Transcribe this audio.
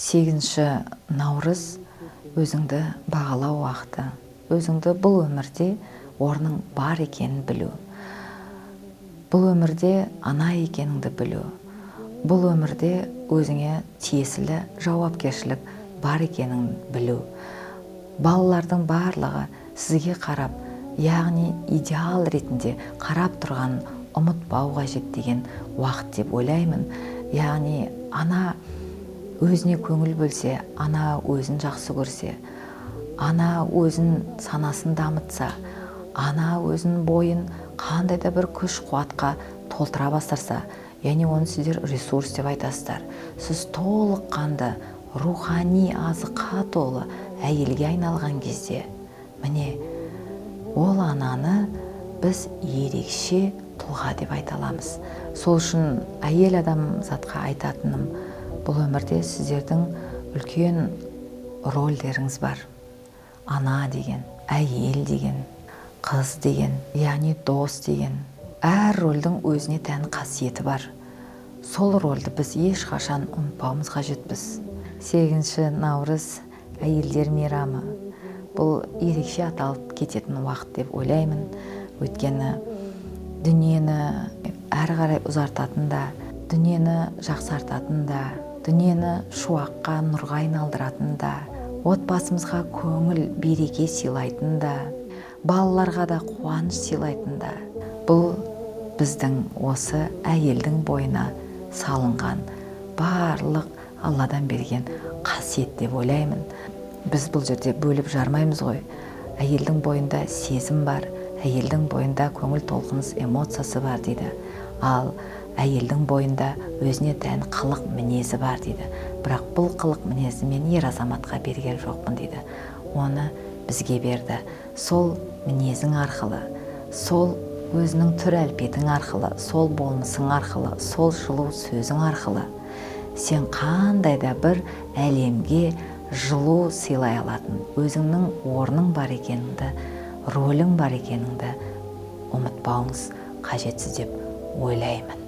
8 наурыз өзіңді бағалау уақыты. Өзіңді бұл өмірде орның бар екенін білу. Бұл өмірде ана екеніңді білу. Бұл өмірде өзіңе тиесілі жауапкершілік бар екенін білу. Балалардың барлығы сізге қарап, яғни идеал ретінде қарап тұрған ұмытпау қажет деген уақыт деп ойлаймын. Яғни ана өзіне көңіл бөлсе, ана өзін жақсы көрсе, ана өзін санасын дамытса, ана өзін бойын қандай да бір күш қуатқа толтыра бастарса, яғни оны сіздер ресурс деп айтасыздар. Сіз толыққанды рухани азыққа толы әйелге айналған кезде, міне ол ананы біз ерекше тұлға деп айта аламыз. Сол үшін әйел адамзатқа айтатыным, бұл өмірде сіздердің үлкен рөлдеріңіз бар. Ана деген, әйел деген, қыз деген, яғни дос деген. Әр рөлдің өзіне тән қасиеті бар. Сол рөлді біз ешқашан ұмытпауымыз қажетпіз. 8 наурыз әйелдер мейрамы. Бұл ерекше аталып кететін уақыт деп ойлаймын. Өйткені дүниені әрі қарай ұзартатын да, дүниені жақсартатын да, дүниені шуаққа, нұрға айналдыратын да, отбасымызға көңіл, береке сыйлайтын да, балаларға да қуаныш сыйлайтын да. Бұл біздің осы әйелдің бойына салынған барлық Алладан берген қасиет деп ойлаймын. Біз бұл жерде бөліп жармаймыз ғой. Әйелдің бойында сезім бар, әйелдің бойында көңіл толқыныс эмоциясы бар дейді. Ал әйелдің бойында өзіне тән қылық мінезі бар дейді. Бірақ бұл қылық мінезі мен ер азаматқа берген жоқпын дейді. Оны бізге берді. Сол мінезің арқылы, сол өзінің түр әлпетің арқылы, сол болмысың арқылы, сол жылу сөзің арқылы сен қандай да бір әлемге жылу сыйлай алатын, өзіңнің орның бар екеніңді, рөлің бар екеніңді ұмытпауыңыз қажетсіз деп ойлаймын.